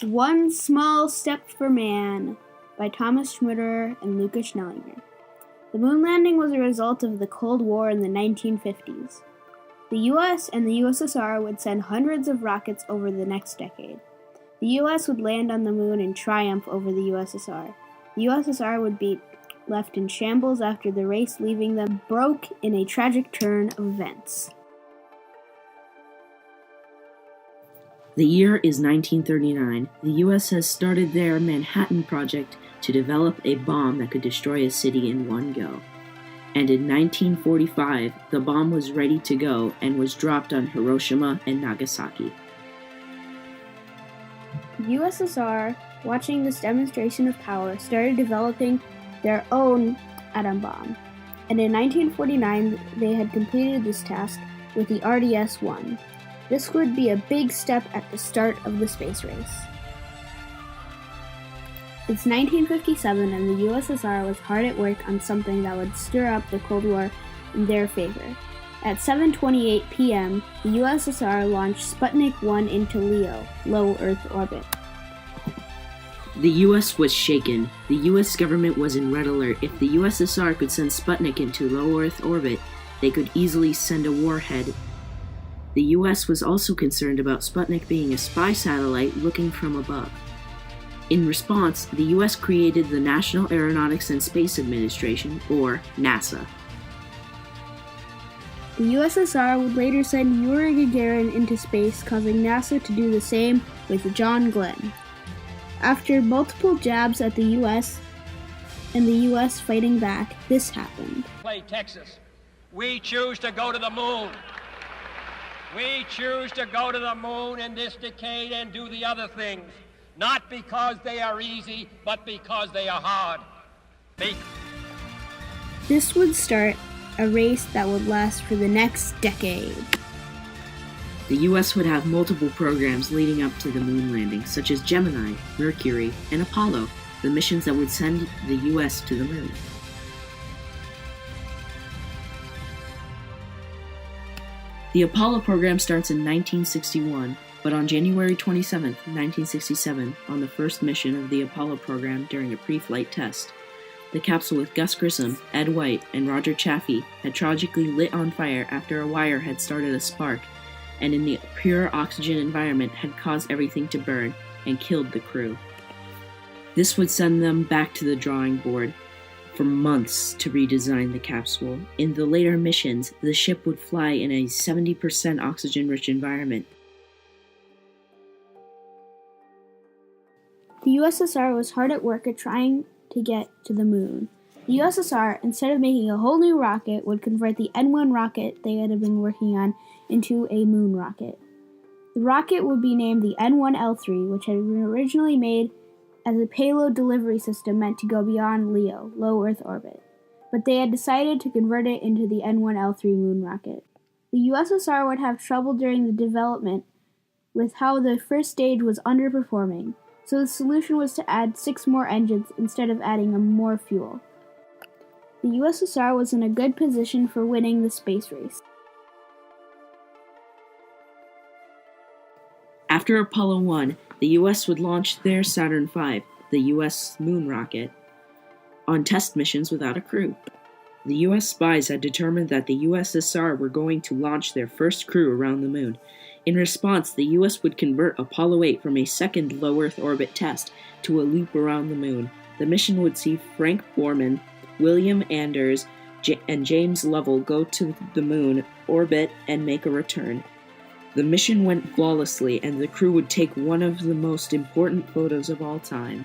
One Small Step for Man by Thomas Schmitter and Lucas Schnellinger. The moon landing was a result of the Cold War in the 1950s. The U.S. and the USSR would send hundreds of rockets over the next decade. The U.S. would land on the moon in triumph over the USSR. The USSR would be left in shambles after the race leaving them broke in a tragic turn of events. The year is 1939. The U.S. has started their Manhattan Project to develop a bomb that could destroy a city in one go. And in 1945, the bomb was ready to go and was dropped on Hiroshima and Nagasaki. The USSR, watching this demonstration of power, started developing their own atom bomb. And in 1949, they had completed this task with the RDS-1. This would be a big step at the start of the space race. It's 1957 and the USSR was hard at work on something that would stir up the Cold War in their favor. At 7:28 p.m., the USSR launched Sputnik 1 into LEO, low Earth orbit. The U.S. was shaken. The U.S. government was in red alert. If the USSR could send Sputnik into low Earth orbit, they could easily send a warhead. The U.S. was also concerned about Sputnik being a spy satellite looking from above. In response, the U.S. created the National Aeronautics and Space Administration, or NASA. The USSR would later send Yuri Gagarin into space, causing NASA to do the same with John Glenn. After multiple jabs at the U.S. and the U.S. fighting back, this happened. Play Texas. We choose to go to the moon. We choose to go to the moon in this decade and do the other things, not because they are easy, but because they are hard. This would start a race that would last for the next decade. The U.S. would have multiple programs leading up to the moon landing, such as Gemini, Mercury, and Apollo, the missions that would send the U.S. to the moon. The Apollo program starts in 1961, but on January 27, 1967, on the first mission of the Apollo program during a pre-flight test, the capsule with Gus Grissom, Ed White, and Roger Chaffee had tragically lit on fire after a wire had started a spark, and in the pure oxygen environment had caused everything to burn and killed the crew. This would send them back to the drawing board for months to redesign the capsule. In the later missions, the ship would fly in a 70% oxygen-rich environment. The USSR was hard at work at trying to get to the moon. The USSR, instead of making a whole new rocket, would convert the N-1 rocket they had been working on into a moon rocket. The rocket would be named the N-1L3, which had been originally made as a payload delivery system meant to go beyond LEO, low Earth orbit, but they had decided to convert it into the N-1L3 moon rocket. The USSR would have trouble during the development with how the first stage was underperforming, so the solution was to add 6 more engines instead of adding more fuel. The USSR was in a good position for winning the space race. After Apollo 1, the U.S. would launch their Saturn V, the U.S. moon rocket, on test missions without a crew. The U.S. spies had determined that the USSR were going to launch their first crew around the moon. In response, the U.S. would convert Apollo 8 from a second low Earth orbit test to a loop around the moon. The mission would see Frank Borman, William Anders, and James Lovell go to the moon, orbit, and make a return. The mission went flawlessly, and the crew would take one of the most important photos of all time.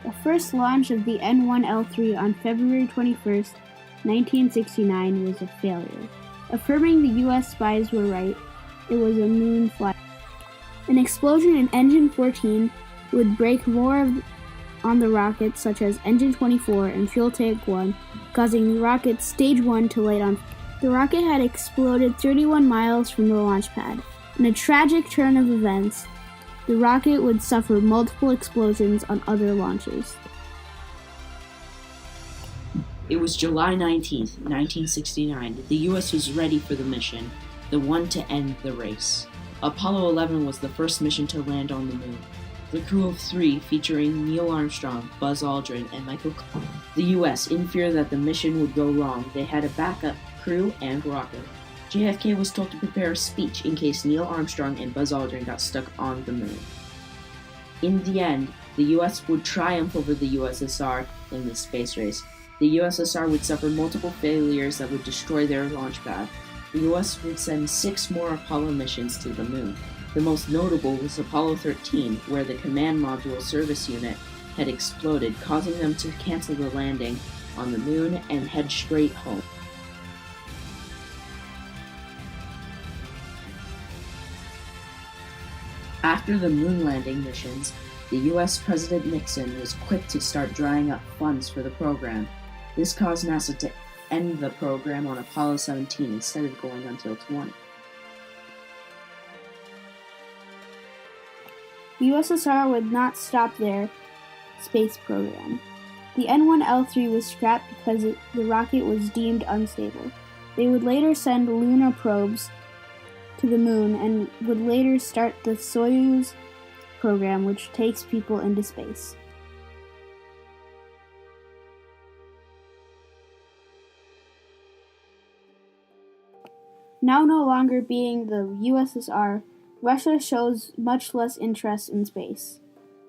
The first launch of the N-1L3 on February 21st, 1969 was a failure. Affirming the U.S. spies were right, it was a moon flight. An explosion in Engine 14 would break more on the rocket, such as Engine 24 and Fuel Tank 1, causing the rocket's Stage 1 to light on fire. The rocket had exploded 31 miles from the launch pad. In a tragic turn of events, the rocket would suffer multiple explosions on other launches. It was July 19th, 1969. The U.S. was ready for the mission. the one to end the race. Apollo 11 was the first mission to land on the moon. The crew of 3, featuring Neil Armstrong, Buzz Aldrin, and Michael Collins. The U.S., in fear that the mission would go wrong, they had a backup crew and rocket. JFK was told to prepare a speech in case Neil Armstrong and Buzz Aldrin got stuck on the moon. In the end, the U.S. would triumph over the USSR in the space race. The USSR would suffer multiple failures that would destroy their launch pad. The U.S. would send 6 more Apollo missions to the moon. The most notable was Apollo 13, where the command module service unit had exploded, causing them to cancel the landing on the moon and head straight home. After the moon landing missions, the U.S. President Nixon was quick to start drying up funds for the program. This caused NASA to end the program on Apollo 17 instead of going until 20. The USSR would not stop their space program. The N1L3 was scrapped because the rocket was deemed unstable. They would later send lunar probes to the moon and would later start the Soyuz program, which takes people into space. Now no longer being the USSR, Russia shows much less interest in space.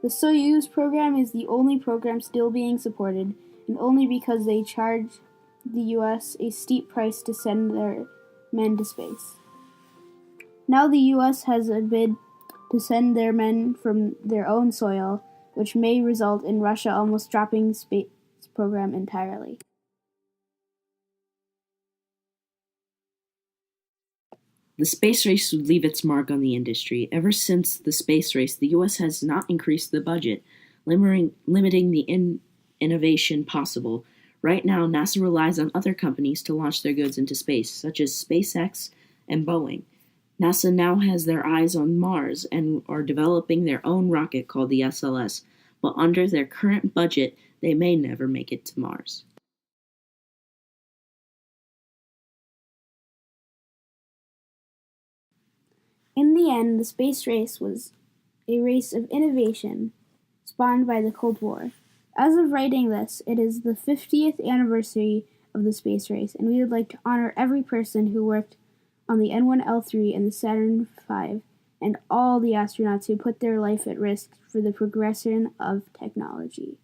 The Soyuz program is the only program still being supported, and only because they charge the US a steep price to send their men to space. Now the US has a bid to send their men from their own soil, which may result in Russia almost dropping the space program entirely. The space race would leave its mark on the industry. Ever since the space race, the U.S. has not increased the budget, limiting the innovation possible. Right now, NASA relies on other companies to launch their goods into space, such as SpaceX and Boeing. NASA now has their eyes on Mars and are developing their own rocket called the SLS, but under their current budget, they may never make it to Mars. In the end, the space race was a race of innovation spawned by the Cold War. As of writing this, it is the 50th anniversary of the space race, and we would like to honor every person who worked on the N1L3 and the Saturn V, and all the astronauts who put their life at risk for the progression of technology.